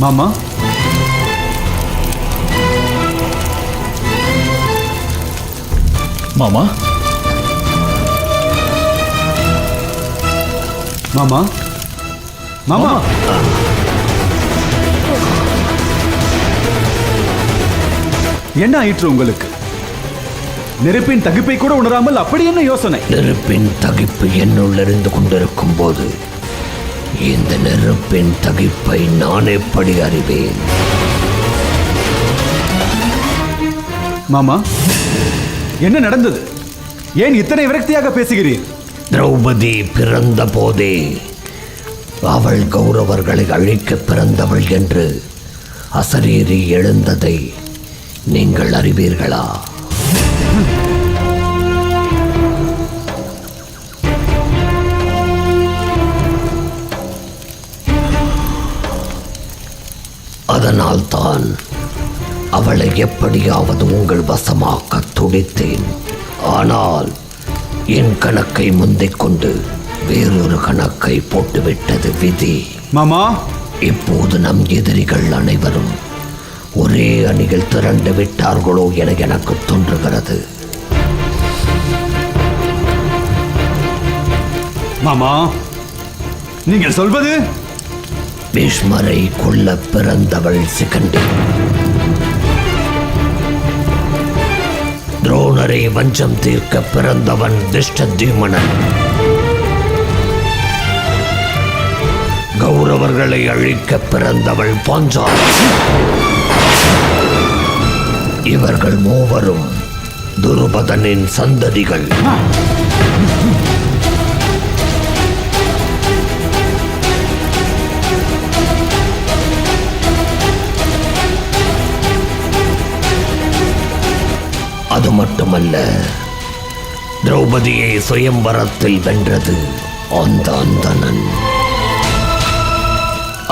மாமா, மாமா, மாமா, மாமா, என்ன ஆயிற்று உங்களுக்கு? நெருப்பின் தகிப்பை கூட உணராமல் அப்படி என்ன யோசனை? நெருப்பின் தகிப்பு என்னுள் இருந்து கொண்டிருக்கும் போது இந்த நெருப்பின் தகிப்பை நான் எப்படி அறிவேன்? மாமா, என்ன நடந்தது? ஏன் இத்தனை விரக்தியாக பேசுகிறீர்? திரௌபதி பிறந்த போதே அவள் கௌரவர்களை அழிக்க பிறந்தவள் என்று அசரீரி எழுந்ததை நீங்கள் அறிவீர்களா? அதனால்தான் அவளை எப்படியாவது உங்கள் வசமாக்க துடித்தேன். ஆனால் என் கணக்கை முந்திக் கொண்டு வேறொரு கணக்கை போட்டுவிட்டது விதி. மாமா, இப்போது நம் எதிரிகள் அனைவரும் ஒரே அணியில் திரண்டு விட்டார்களோ என எனக்கு தோன்றுகிறது. மாமா, நீங்கள் சொல்வது? பீஷ்மரை கொல்ல பிறந்தவள் சிகண்டி, துரோணரை வஞ்சம் தீர்க்க பிறந்தவன் திஷ்டத்யும்னன், கௌரவர்களை அழிக்க பிறந்தவள் பாஞ்சாலி. இவர்கள் மூவரும் துருபதனின் சந்ததிகள். அது மட்டுமல்ல, திரௌபதியை சுயம்பரத்தில் வென்றது அந்த அந்தணன்.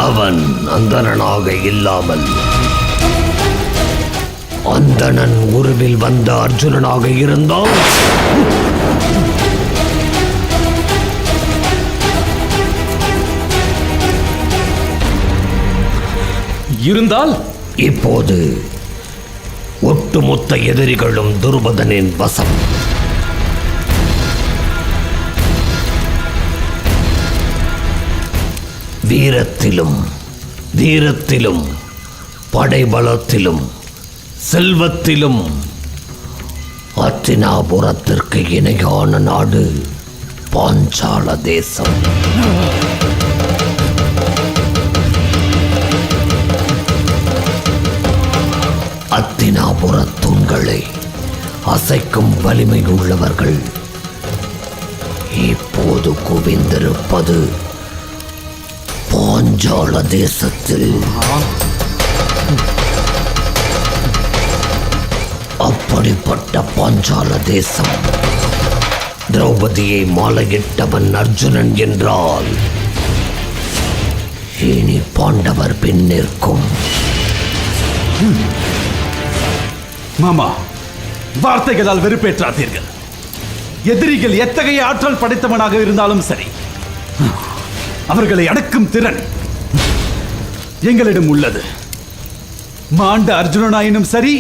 அவன் அந்தணனாக இல்லாமல் அந்தணன் உருவில் வந்த அர்ஜுனனாக இருந்தால் இப்போது ஒட்டுமொத்த எதிரிகளும் துருபதனின் வசம். வீரத்திலும் வீரத்திலும் படைபலத்திலும் செல்வத்திலும் அத்தினாபுரத்திற்கு இணையான நாடு பாஞ்சால தேசம். அத்தினாபுர தூண்களை அசைக்கும் வலிமை உள்ளவர்கள் இப்போது குவிந்திருப்பது பாஞ்சால தேசத்தில். அப்படிப்பட்ட பாஞ்சால தேசம் திரௌபதியை மாலையிட்டவன் அர்ஜுனன் என்றால் இனி பாண்டவர் பின் நிற்கும். மாமா, வார்த்தைகளால் வெறுப்பேற்றாதீர்கள். எதிரிகள் எத்தகைய ஆற்றல் படைத்தவனாக இருந்தாலும் சரி, அவர்களை அடக்கும் திறன் எங்களிடம் உள்ளது. மாண்ட அர்ஜுனனாயினும் சரி,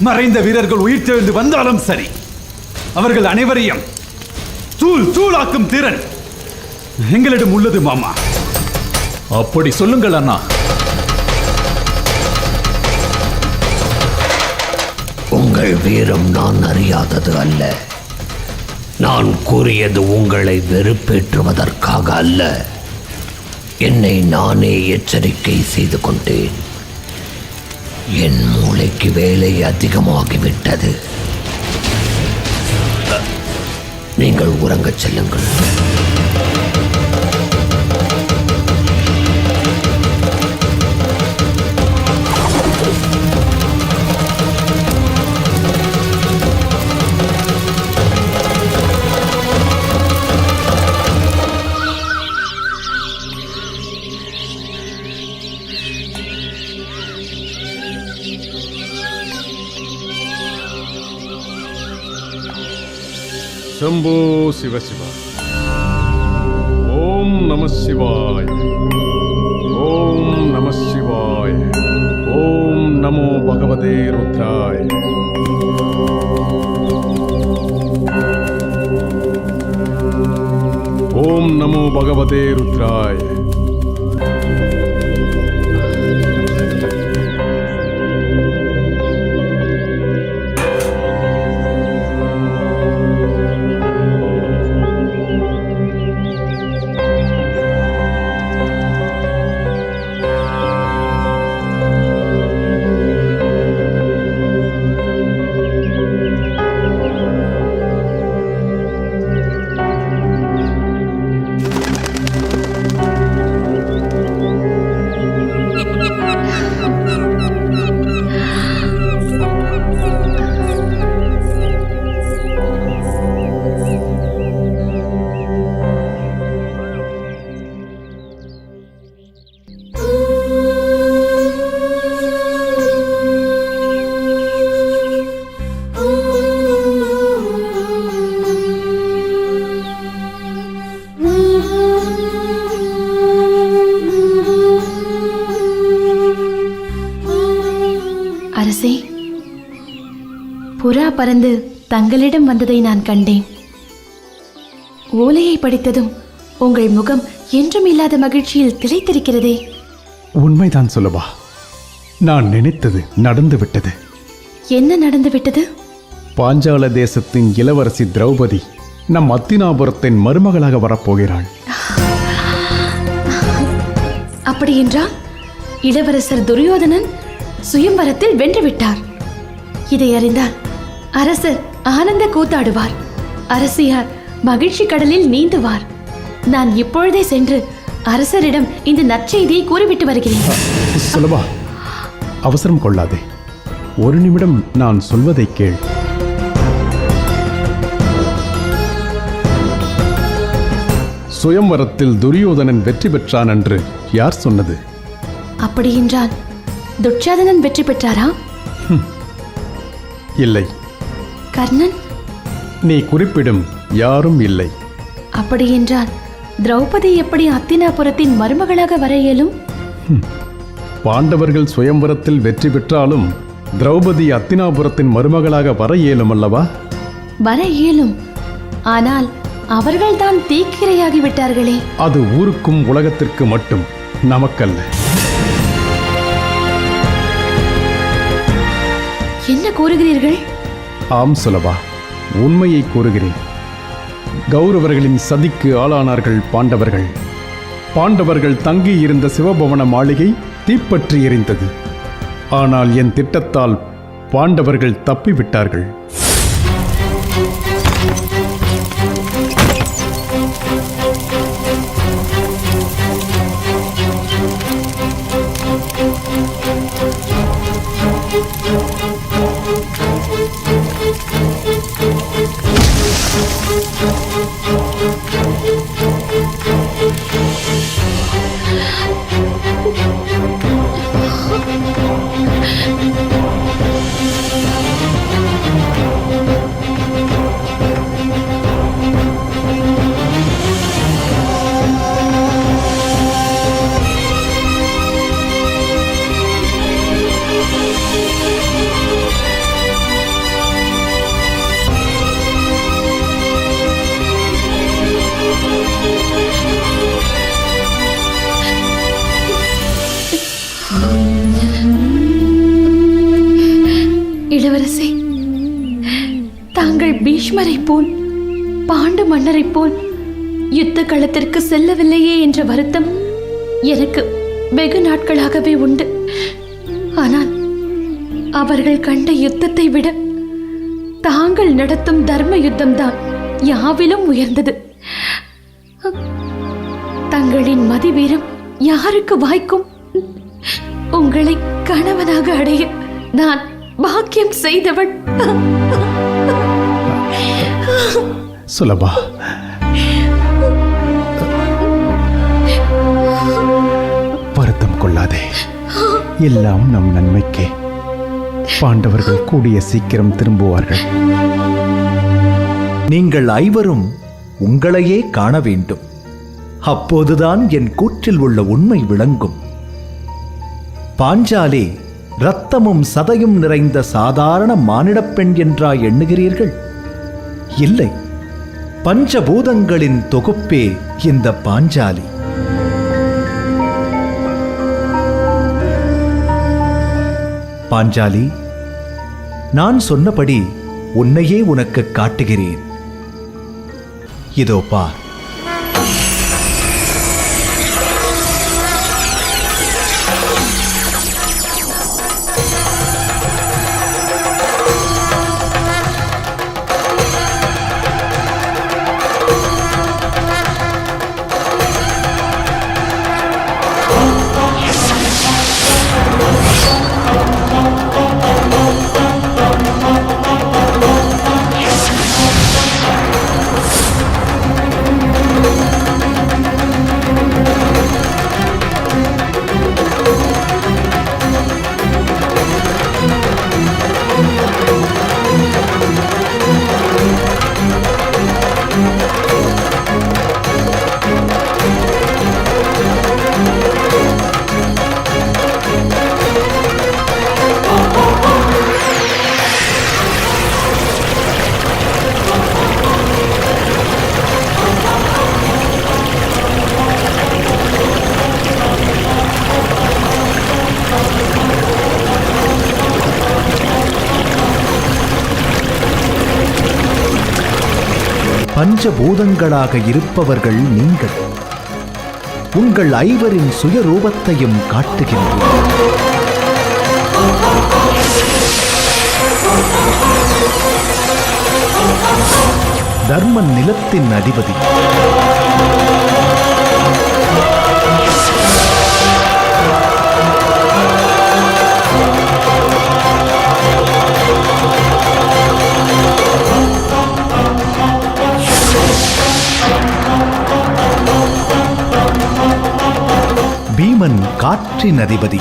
மறைந்த வீரர்கள் உயிர்த்தெழுந்து வந்தாலும் சரி, அவர்கள் அனைவரையும் தூள் தூளாக்கும் திறன் எங்களிடம் உள்ளது மாமா. அப்படி சொல்லுங்கள் அண்ணா. உங்கள் வீரம் நான் அறியாதது அல்ல. நான் கூறியது உங்களை வெறுப்பேற்றுவதற்காக அல்ல. என்னை நானே எச்சரிக்கை செய்து கொண்டேன். என் மூளைக்கு வேலை அதிகமாகிவிட்டது. நீங்கள் உறங்கச் செல்லுங்கள். शंभो शिव शिव। ओम नमः शिवाय। ஓம் நம சிவாய. ஓம் நமோ பகவதே ருத்ராய. ஓம் நமோ பகவதே ருத்ராய. அரசே, புறா பறந்து தங்களிடம் வந்ததை நான் கண்டேன். ஓலையை படித்ததும் உங்கள் முகம் என்றும் இல்லாத மகிழ்ச்சியில் திளைத்திருக்கிறதே. உண்மைதான் சுலபா. நான் நினைத்தது நடந்துவிட்டது. என்ன நடந்து விட்டது? பாஞ்சால தேசத்தின் இளவரசி திரௌபதி நம் அத்தினாபுரத்தின் மருமகளாக வரப்போகிறாள். அப்படியென்றால் இளவரசர் துரியோதனன் சுயம்வரத்தில் வென்றுவிட்டார். இதை அறிந்தால் அரசர் ஆனந்த கூத்தாடுவார், அரசியார் மகிழ்ச்சி கடலில் நீந்துவார். நான் இப்பொழுதே சென்று அரசரிடம் இந்த நற்செய்தியை கூறிவிட்டு வருகிறேன். சுலபா, அவசரம் கொள்ளாதே. ஒரு நிமிடம் நான் சொல்வதை கேள். சுயம்வரத்தில் துரியோதனன் வெற்றி பெற்றான் என்று யார் சொன்னது? அப்படியென்றால் துச்சாதனன் வெற்றி பெற்றாரா? இல்லை. கர்ணன்? நீ குறிப்பிடும் யாரும் இல்லை. அப்படியென்றால் திரௌபதி எப்படி அத்தினாபுரத்தின் மருமகளாக வர இயலும்? பாண்டவர்கள் சுயம்வரத்தில் வெற்றி பெற்றாலும் திரௌபதி அத்தினாபுரத்தின் மருமகளாக வர இயலும் அல்லவா? வர இயலும். ஆனால் அவர்கள்தான் தீக்கிரையாகி விட்டார்களே. அது ஊருக்கும் உலகத்திற்கு மட்டும், நமக்கல்ல. என்ன கூறுகிறீர்கள்? ஆம் சுலபா, உண்மையை கூறுகிறேன். கௌரவர்களின் சதிக்கு ஆளானார்கள் பாண்டவர்கள். பாண்டவர்கள் தங்கியிருந்த சிவபவன மாளிகை தீப்பற்றி எரிந்தது. ஆனால் என் திட்டத்தால் பாண்டவர்கள் தப்பிவிட்டார்கள். இளவரசே, தாங்கள் பீஷ்மரை போல் பாண்டு மன்னரை போல் யுத்த களத்திற்கு செல்லவில்லையே என்ற வருத்தம் எனக்கு வெகு நாட்களாகவே உண்டு. ஆனால் அவர்கள் கண்ட யுத்தத்தை விட தாங்கள் நடத்தும் தர்ம யுத்தம்தான் யாவிலும் உயர்ந்தது. தங்களின் மதிவீரம் யாருக்கு வாய்க்கும்? உங்களை கணவனாக அடைய நான் பாக்கியம் செய்தவள். சுலபா, வருத்தம் கொள்ளாதே. எல்லாம் நம் நன்மைக்கே. பாண்டவர்கள் கூடிய சீக்கிரம் திரும்புவார்கள். நீங்கள் ஐவரும் உங்களையே காண வேண்டும். அப்போதுதான் என் கூற்றில் உள்ள உண்மை விளங்கும். பாஞ்சாலி இரத்தமும் சதையும் நிறைந்த சாதாரண மானிடப் பெண் என்றா எண்ணுகிறீர்கள்? இல்லை, பஞ்சபூதங்களின் தொகுப்பே இந்த பாஞ்சாலி. பாஞ்சாலி, நான் சொன்னபடி உன்னையே உனக்கு காட்டுகிறேன். இதோ பார். பஞ்சபூதங்களாக இருப்பவர்கள் நீங்கள். உங்கள் ஐவரின் சுயரூபத்தையும் காட்டுகின்றேன். தர்மன் நிலத்தின் அதிபதி. பீமன் காற்றின் அதிபதி.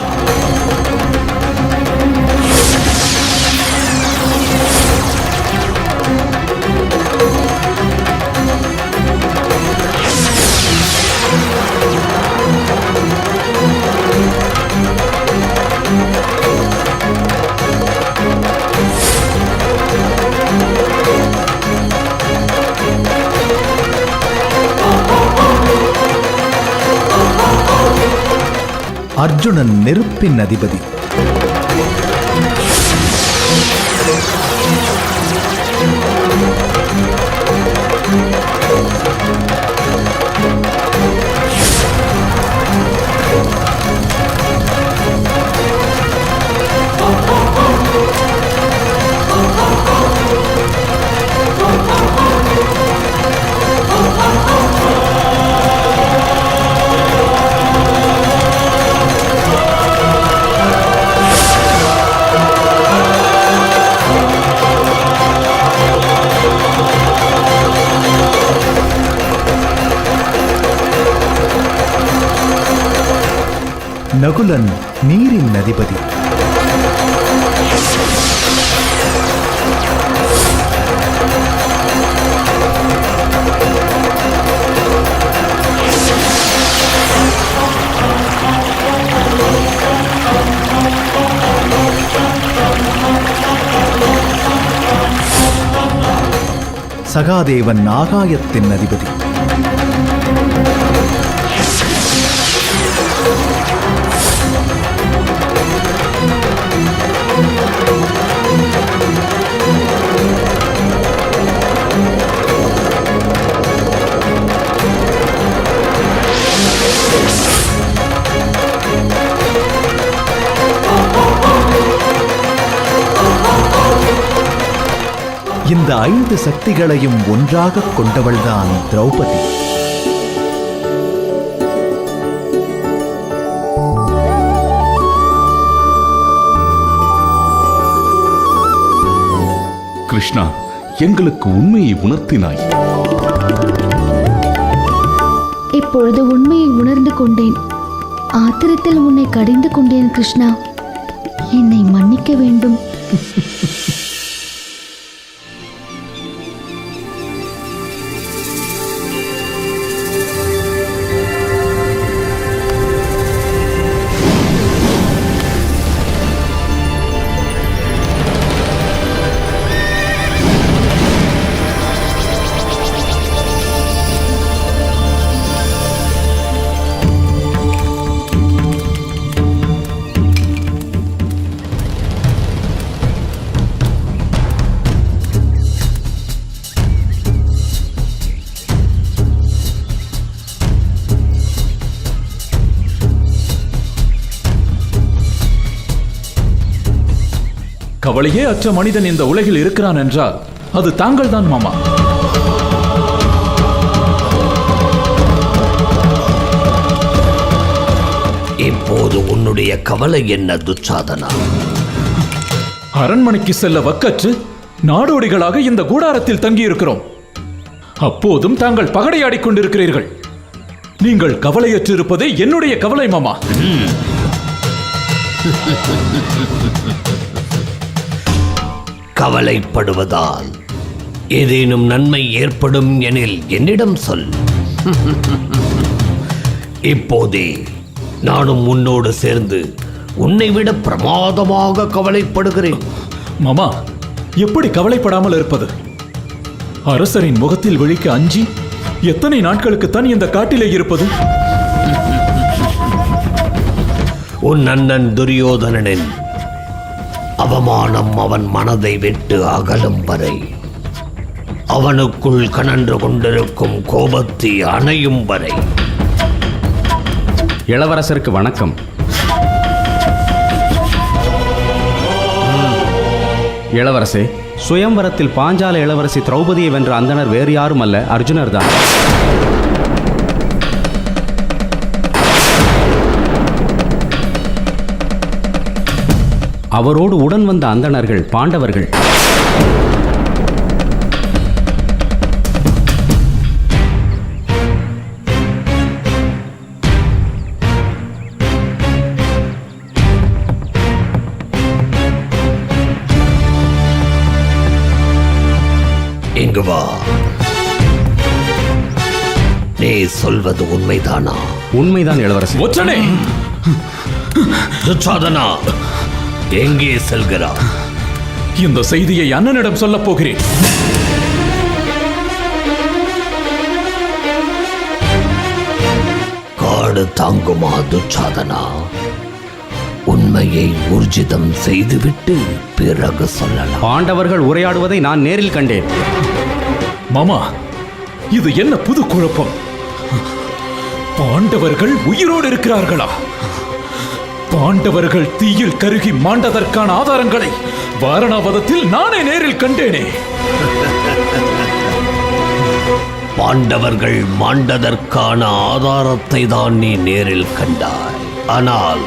அர்ஜுனன் நெருப்பின் அதிபதி. நகுலன் நீரின் அதிபதி. சகாதேவன் ஆகாயத்தின் அதிபதி. இந்த 5 சக்திகளையும் ஒன்றாக கொண்டவள்தான் திரௌபதி. கிருஷ்ணா, எங்களுக்கு உண்மையை உணர்த்தினாய். இப்பொழுது உண்மையை உணர்ந்து கொண்டேன். ஆத்திரத்தில் உன்னை கடிந்து கொண்டேன் கிருஷ்ணா. என்னை மன்னிக்க வேண்டும். கவலையே அற்ற மனிதன் இந்த உலகில் இருக்கிறான் என்றால் அது தாங்கள் தான் மாமா. இப்போது உன்னுடைய கவலை என்ன துச்சாதனா? அரண்மனைக்கு செல்ல வக்கற்று நாடோடிகளாக இந்த கூடாரத்தில் தங்கியிருக்கிறோம். அப்போதும் தாங்கள் பகடையாடிக் கொண்டிருக்கிறீர்கள். நீங்கள் கவலையற்று இருப்பதே என்னுடைய கவலை மாமா. கவலைப்படுவதால் ஏதேனும் நன்மை ஏற்படும் எனில் என்னிடம் சொல். இப்போதே நானும் உன்னோடு சேர்ந்து உன்னை விட பிரமாதமாக கவலைப்படுகிறேன். மாமா, எப்படி கவலைப்படாமல் இருப்பது? அரசரின் முகத்தில் விழிக்க அஞ்சி எத்தனை நாட்களுக்குத்தான் இந்த காட்டிலே இருப்பது? உன் அண்ணன் துரியோதனனின் அவமானம் அவன் மனதை விட்டு அகலும் வரை, அவனுக்குள் கனன்று கொண்டிருக்கும் கோபத்தை அணையும் வரை. இளவரசருக்கு வணக்கம். இளவரசே, சுயம்பரத்தில் பாஞ்சால இளவரசி திரௌபதியை வென்ற அந்தணர் வேறு யாரும் அல்ல, அர்ஜுனர் தான். அவரோடு உடன் வந்த அந்தணர்கள் பாண்டவர்கள். இங்கு வா. நீ சொல்வது உண்மைதானா? உண்மைதான் இளவரசி. ஒற்றனே! துச்சாதனா, எங்கே செல்கிறார்? இந்த செய்தியை அண்ணனிடம் சொல்லப் போகிறேன். காடு தாங்குமா துச்சாதனா? உண்மையை ஊர்ஜிதம் செய்துவிட்டு பிறகு சொல்லலாம். பாண்டவர்கள் உரையாடுவதை நான் நேரில் கண்டேன். மாமா, இது என்ன புது குழப்பம்? பாண்டவர்கள் உயிரோடு இருக்கிறார்களா? பாண்டவர்கள் தீயில் கருகி மாண்டதற்கான ஆதாரங்களை வாரணாவதத்தில் நானே நேரில் கண்டேனே. பாண்டவர்கள் மாண்டதற்கான ஆதாரத்தை தான் நீ நேரில் கண்டாய். ஆனால்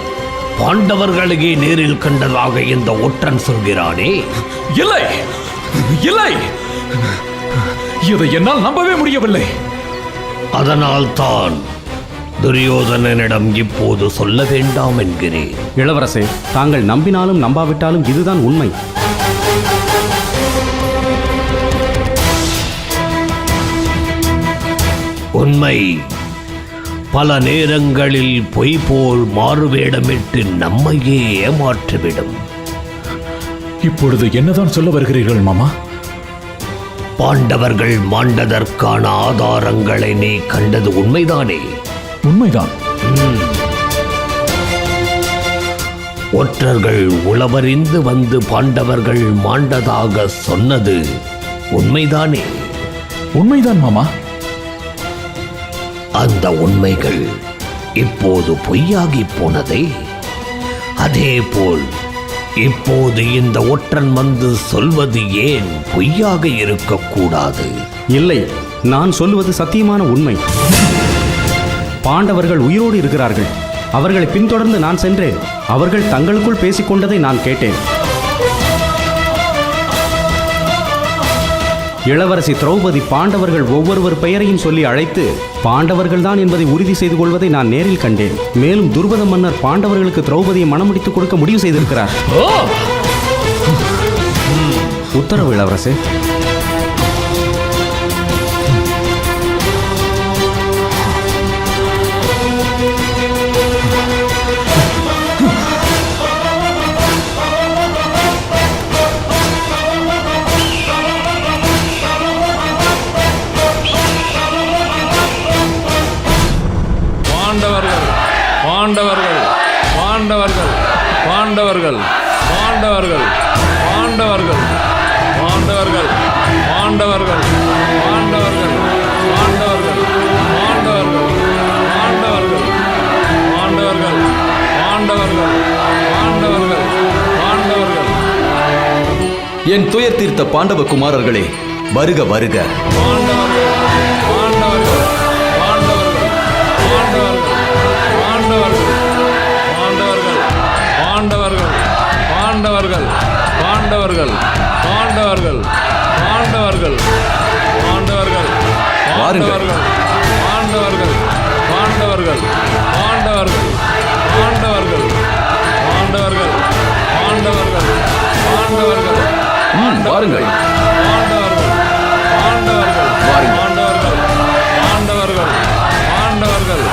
பாண்டவர்களையே நேரில் கண்டதாக இந்த ஒற்றன் சொல்கிறானே. இல்லை, இல்லை, இதை என்னால் நம்பவே முடியவில்லை. அதனால் தான் துரியோதனனிடம் இப்போது சொல்ல வேண்டாம் என்கிறேன். இளவரசே, தாங்கள் நம்பினாலும் நம்பாவிட்டாலும் இதுதான் உண்மை. உண்மை பல நேரங்களில் பொய் போல் மாறுவேடமிட்டு நம்மையே ஏமாற்றிவிடும். இப்பொழுது என்னதான் சொல்ல வருகிறீர்கள் மாமா? பாண்டவர்கள் மாண்டதற்கான ஆதாரங்களை நீ கண்டது உண்மைதானே? உண்மைதான். ஒற்றர்கள் உளவறிந்து வந்து பாண்டவர்கள் மாண்டதாக சொன்னது உண்மைதானே? உண்மைதான் மாமா. அந்த உண்மைகள் இப்போது பொய்யாகி போனதே. அதேபோல் இப்போது இந்த ஒற்றன் வந்து சொல்வது ஏன் பொய்யாக இருக்கக்கூடாது? இல்லை, நான் சொல்லுவது சத்தியமான உண்மை. பாண்டவர்கள் உயிரோடு இருக்கிறார்கள். அவர்களை பின்தொடர்ந்து நான் சென்றேன். அவர்கள் தங்களுக்குள் பேசிக்கொண்டதை நான் கேட்டேன். இளவரசி திரௌபதி பாண்டவர்கள் ஒவ்வொருவர் பெயரையும் சொல்லி அழைத்து பாண்டவர்கள் தான் என்பதை உறுதி செய்து கொள்வதை நான் நேரில் கண்டேன். மேலும் துருபத மன்னர் பாண்டவர்களுக்கு திரௌபதியை மணமுடித்துக் கொடுக்க முடிவு செய்திருக்கிறார். உத்தரவு இளவரசே. பாண்டவர்கள் பாண்டவர்கள் பாண்டவர்கள் பாண்டவர்கள் பாண்டவர்கள் பாண்டவர்கள் பாண்டவர்கள் பாண்டவர்கள் பாண்டவர்கள் பாண்டவர்கள் பாண்டவர்கள் பாண்டவர்கள் பாண்டவர்கள் பாண்டவர்கள் பாண்டவர்கள் என் துயர் தீர்த்த பாண்டவ குமாரர்களே, வருக வருக. பாண்டவர்கள் பாண்டவர்கள் பாண்டவர்கள் பாண்டவர்கள் பாண்டவர்கள் வாருங்கள். பாண்டவர்கள் பாண்டவர்கள் பாண்டவர்கள் பாண்டவர்கள் பாண்டவர்கள் பாண்டவர்கள் பாண்டவர்கள் வாருங்கள். பாண்டவர்கள் பாண்டவர்கள் பாண்டவர்கள் பாண்டவர்கள் பாண்டவர்கள்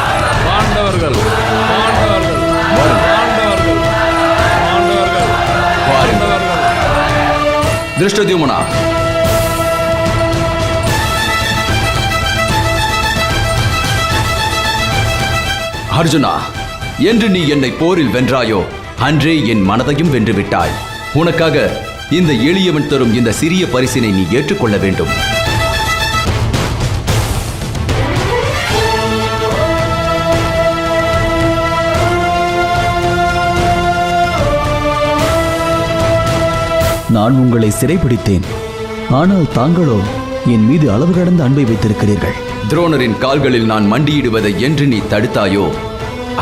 பாண்டவர்கள் பாண்டவர்கள் பாண்டவர்கள் பாண்டவர்கள் பாண்டவர்கள். திருஷ்டத்யும்னா, அர்ஜுனா, என்று நீ என்னை போரில் வென்றாயோ அன்றே என் மனதையும் வென்று விட்டாய். உனக்காக இந்த எளியவன் தரும் இந்த சிறிய பரிசினை நீ ஏற்றுக்கொள்ள வேண்டும். நான் உங்களை சிறைப்பிடித்தேன். ஆனால் தாங்களோ என் மீது அளவு கடந்த அன்பை வைத்திருக்கிறீர்கள். துரோணரின் கால்களில் நான் மண்டியிடுவதை என்று நீ தடுத்தாயோ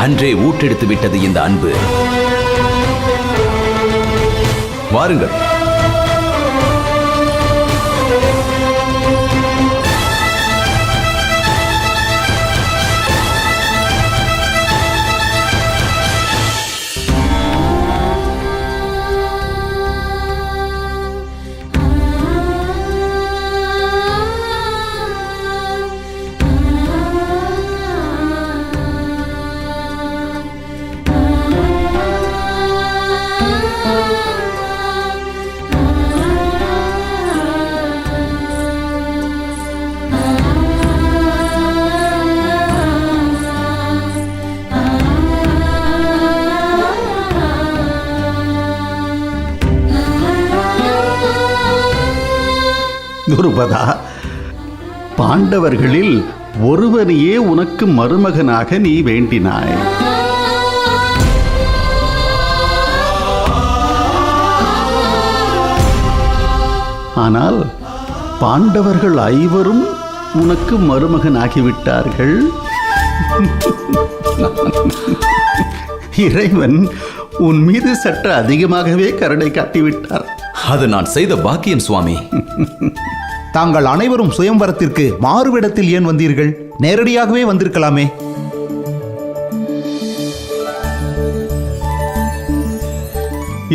அன்றே ஊட்டெடுத்து விட்டது இந்த அன்பு. வாருங்கள். துருபதா, பாண்டவர்களில் ஒருவனையே உனக்கு மருமகனாக நீ வேண்டினாய். ஆனால் பாண்டவர்கள் ஐவரும் உனக்கு மருமகனாகிவிட்டார்கள். இறைவன் உன் மீது சற்று அதிகமாகவே கருணை காட்டிவிட்டார். அது நான் செய்த பாக்கியம் சுவாமி. தாங்கள் அனைவரும் சுயம்வரத்திற்கு மாறுவிடத்தில் ஏன் வந்தீர்கள்? நேரடியாகவே வந்திருக்கலாமே.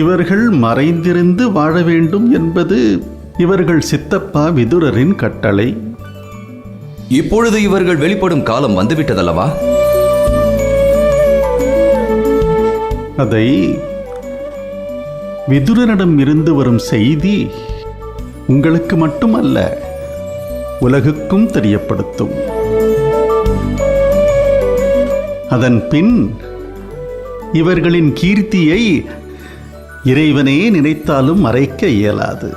இவர்கள் மறைந்திருந்து வாழ வேண்டும் என்பது இவர்கள் சித்தப்பா விதுரரின் கட்டளை. இப்பொழுது இவர்கள் வெளிப்படும் காலம் வந்துவிட்டதல்லவா? அதை விதுரனிடம் இருந்து வரும் செய்தி உங்களுக்கு மட்டுமல்ல, உலகுக்கும் தெரியப்படுத்தும். அதன் பின் இவர்களின் கீர்த்தியை இறைவனே நினைத்தாலும் மறைக்க இயலாது.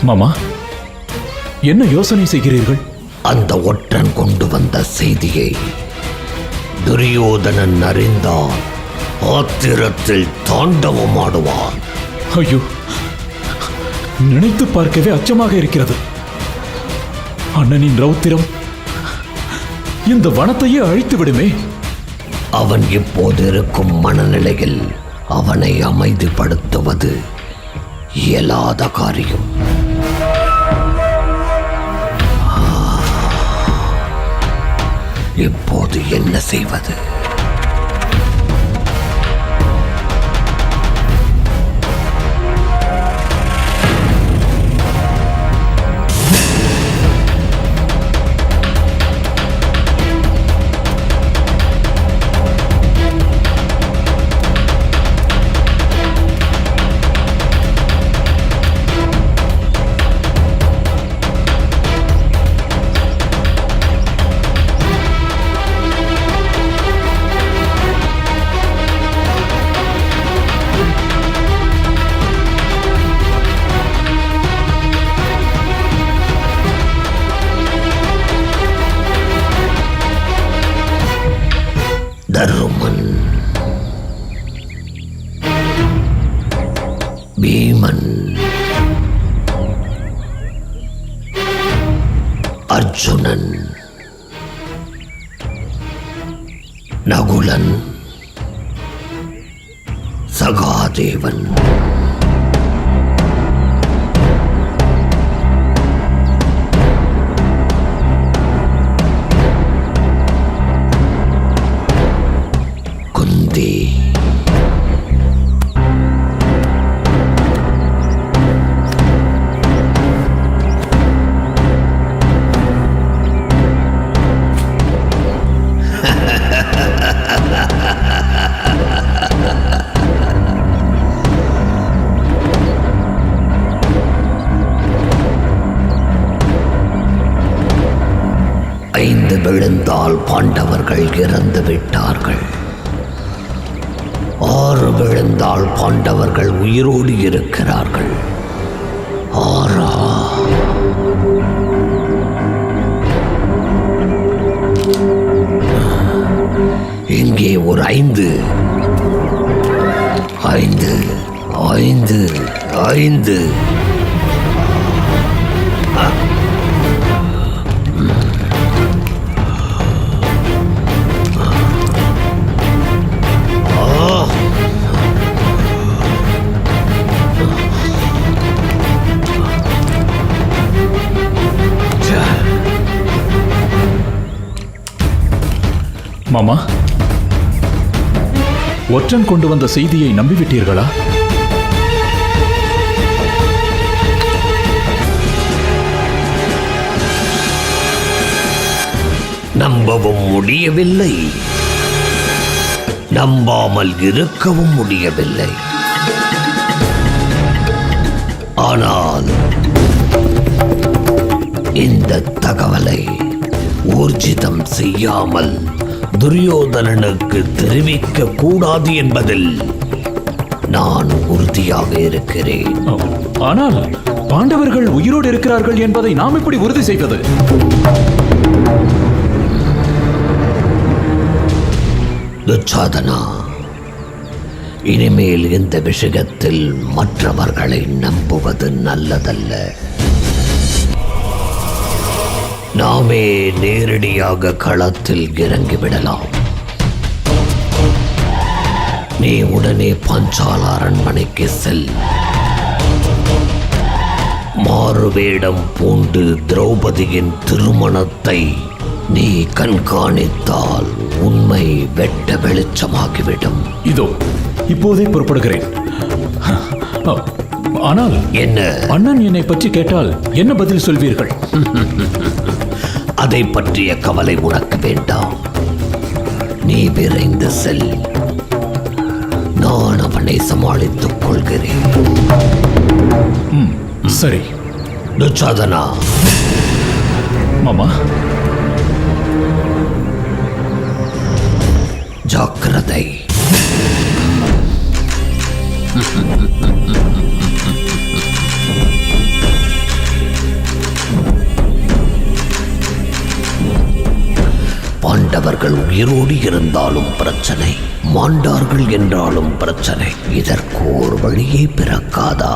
மாமா, என்ன யோசனை செய்கிறீர்கள்? அந்த ஒற்றன் கொண்டு வந்த செய்தியை துரியோதனன் அறிந்தால் ஆத்திரத்தில் தாண்டவமாடுவான். ஐயோ, நினைத்து பார்க்கவே அச்சமாக இருக்கிறது. அண்ணனின் ரௌத்திரம் இந்த வனத்தையே அழித்து விடுமே. அவன் இப்போது இருக்கும் மனநிலையில் அவனை அமைதிப்படுத்துவது இயலாத காரியம். இப்போது என்ன செய்வது? நகுலன், சகாதேவன், குந்தி, ஐந்து விழுந்தால் பாண்டவர்கள் இறந்து விட்டார்கள். 6 விழுந்தால் பாண்டவர்கள் உயிரோடு இருக்கிறார்கள். 6 இங்கே ஒரு 5 5 5 5 மாமா, ஒற்றன் கொண்டு வந்த செய்தியை நம்பிவிட்டீர்களா? நம்பவும் முடியவில்லை, நம்பாமல் இருக்கவும் முடியவில்லை. ஆனால் இந்த தகவலை ஊர்ஜிதம் செய்யாமல் துரியோதனனுக்கு தெரிவிக்க கூடாது என்பதில் நான் உறுதியாக இருக்கிறேன். ஆனால் பாண்டவர்கள் உயிரோடு இருக்கிறார்கள் என்பதை நாம் எப்படி உறுதி செய்வது? துச்சாதனா, இனிமேல் இந்த விஷயத்தில் மற்றவர்களை நம்புவது நல்லதல்ல. நாமே நேரடியாக களத்தில் இறங்கிவிடலாம். நீ உடனே பாஞ்சால அரண்மனைக்கு செல். மாறுவேடம் பூண்டு திரௌபதியின் திருமணத்தை நீ கண்காணித்தால் உண்மை வெட்ட வெளிச்சமாகிவிடும். இதோ இப்போதே புறப்படுகிறேன். ஆனால் என்ன? அண்ணன் என்னை பற்றி கேட்டால் என்ன பதில் சொல்வீர்கள்? அதை பற்றிய கவலை உனக்கு வேண்டாம். நீ விரைந்து செல். நான் அவனை சமாளித்துக் கொள்கிறேன். சரி. துச்சாதனா. மாமா, ஜாக்கிரதை. பாண்டவர்கள் உயிரோடு இருந்தாலும் பிரச்சனை, மாண்டார்கள் என்றாலும் பிரச்சனை. இதற்கு ஒரு வழியே பிறக்காதா?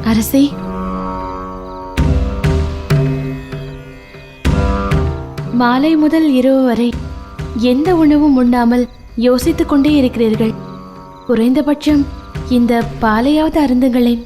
அரசே, மாலை முதல் இரவு வரை எந்த உணவும் உண்ணாமல் யோசித்துக் கொண்டே இருக்கிறீர்கள். குறைந்தபட்சம் இந்த பாலையாவது அருந்துங்களேன்.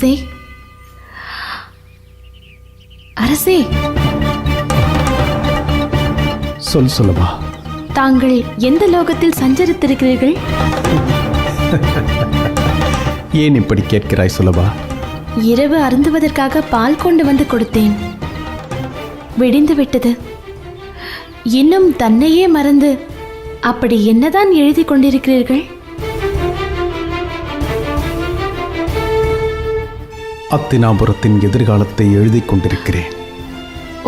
அரசே, அரசே, சொல் சுலபா. தாங்கள் எந்த லோகத்தில் சஞ்சரித்திருக்கிறீர்கள்? ஏன் இப்படி கேட்கிறாய் சுலபா? இரவு அருந்துவதற்காக பால் கொண்டு வந்து கொடுத்தேன். விடிந்து விட்டது. இன்னும் தன்னையே மறந்து அப்படி என்னதான் எழுதி கொண்டிருக்கிறீர்கள்? அத்தினாபுரத்தின் எதிர்காலத்தை எழுதி கொண்டிருக்கிறேன்.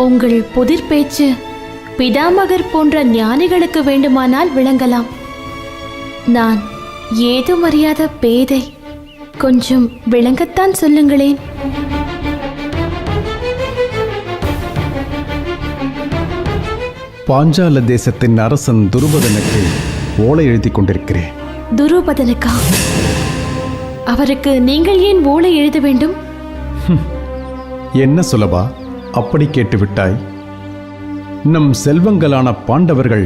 உங்கள் புதிர் பேச்சு பிதாமகர் போன்ற ஞானிகளுக்கு வேண்டுமானால் விளங்கலாம். நான் ஏதும் அறியாத பேதை. கொஞ்சம் விளங்கத்தான் சொல்லுங்களேன். பாஞ்சால தேசத்தின் அரசன் துருபதனுக்கு ஓலை எழுதி கொண்டிருக்கிறேன். துருபதனுக்கா? அவருக்கு நீங்கள் ஏன் ஓலை எழுத வேண்டும்? என்ன சுலபா, அப்படி கேட்டுவிட்டாய்? நம் செல்வங்களான பாண்டவர்கள்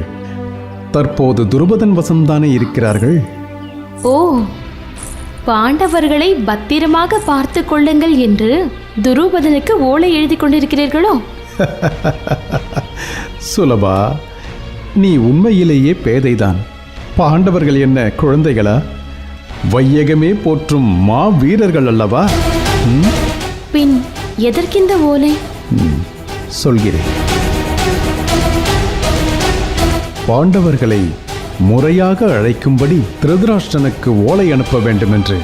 தற்போது துருபதன் வசம்தானே இருக்கிறார்கள். ஓ, பாண்டவர்களை பத்திரமாக பார்த்து கொள்ளுங்கள் என்று துருபதனுக்கு ஓலை எழுதி கொண்டிருக்கிறீர்களோ? சுலபா, நீ உண்மையிலேயே பேதைதான். பாண்டவர்கள் என்ன குழந்தைகளா? வையகமே போற்றும் மா வீரர்கள் அல்லவா? பின் எதற்கிந்த ஓலை? சொல்கிறேன். பாண்டவர்களை முறையாக அழைக்கும்படி திருதராஷ்டிரனுக்கு ஓலை அனுப்ப வேண்டும் என்று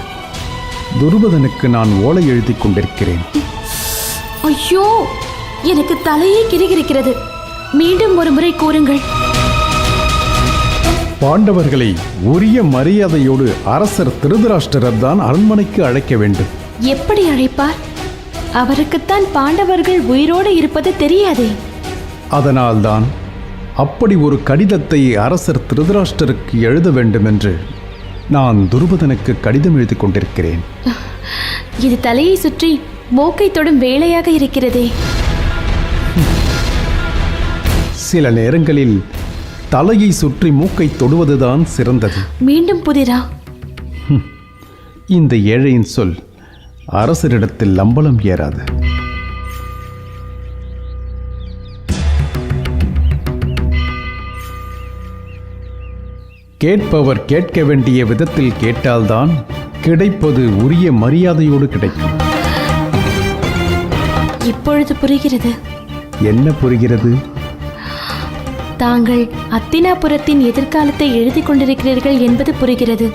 துருபதனுக்கு நான் ஓலை எழுதி கொண்டிருக்கிறேன். ஐயோ, எனக்கு தலையே கிறுகிறுக்கிறது. மீண்டும் ஒரு முறை கூறுங்கள். பாண்டவர்களை உரிய மரியாதையோடு அரசர் திருதராஷ்டிரர் தான் அரண்மனைக்கு அழைக்க வேண்டும். எப்படி அழைப்பார்? அவருக்குத்தான் பாண்டவர்கள் உயிரோடு இருப்பது தெரியாதே. அதனால்தான் அப்படி ஒரு கடிதத்தை அரசர் திருதராஷ்டிரருக்கு எழுத வேண்டும் என்று நான் துருபதனுக்கு கடிதம் எழுதி கொண்டிருக்கிறேன். இது தலையை சுற்றி மூக்கை தொடும் வேலையாக இருக்கிறதே. சில நேரங்களில் தலையை சுற்றி மூக்கை தொடுவதுதான் சிறந்தது. மீண்டும் புதிரா? இந்த ஏழையின் சொல் அரசரிடத்தில் அம்பலம் ஏறாது. கேட்பவர் கேட்க வேண்டிய விதத்தில் கேட்டால்தான் கிடைப்பது உரிய மரியாதையோடு கிடைக்கும். இப்பொழுது புரிகிறது. என்ன புரிகிறது? தாங்கள் அத்தினாபுரத்தின் எதிர்காலத்தை எழுதி கொண்டிருக்கிறீர்கள் என்பது புரிகிறது.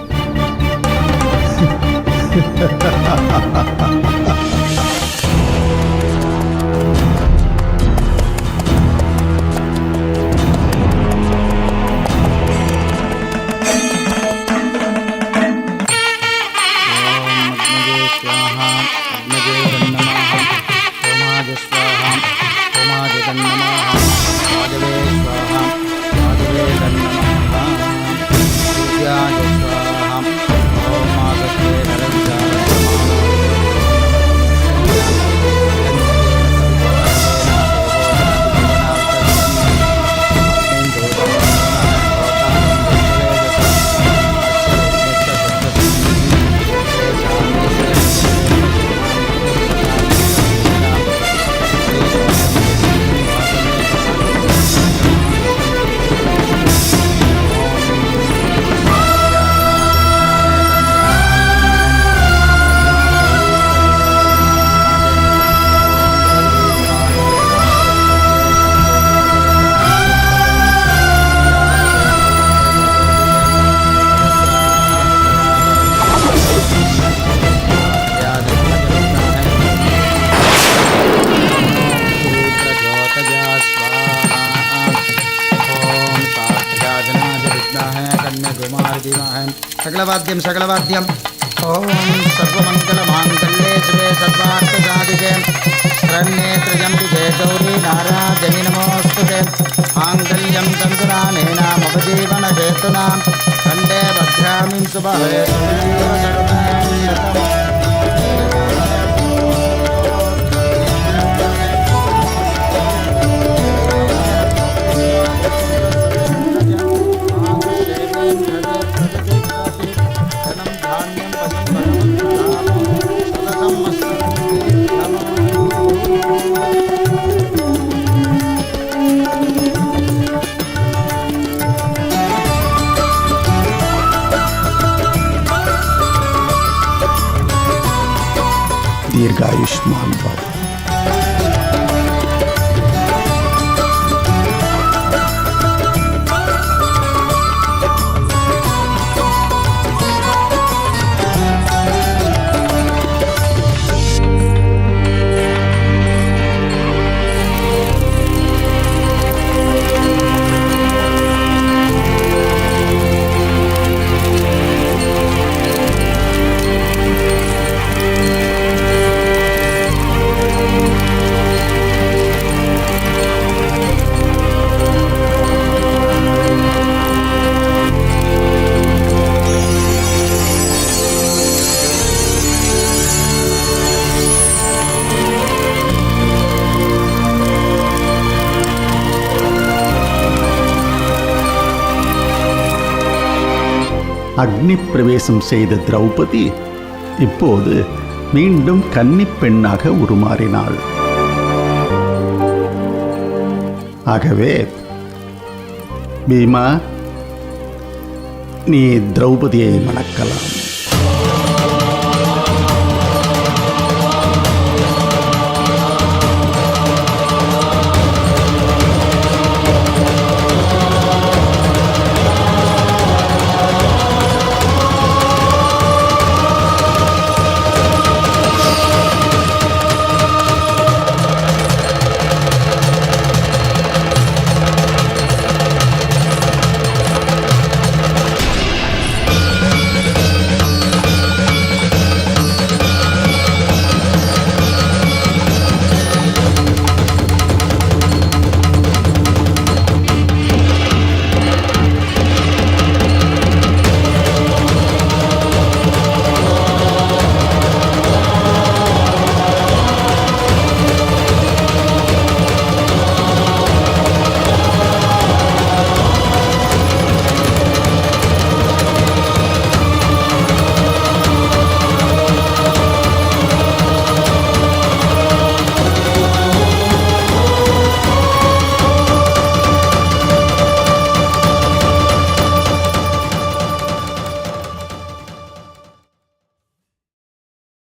सकलवाद्यम सकलवाद्यम ओम सर्वमंगलमांगल्ये शिवे सर्वार्थसाधिके शरण्ये त्र्यंबिके गौरी नारायणी नमोस्तुते मांगल्यं तन्तुनानेना मम जीवनहेतुना वन्दे भद्रामिं शुभहे ஆயுஷ்மான் பவ. அக்னி பிரவேசம் செய்த திரௌபதி இப்போது மீண்டும் கன்னிப் பெண்ணாக உருமாறினாள். ஆகவே பீமா, நீ திரௌபதியை மணக்கலாம்.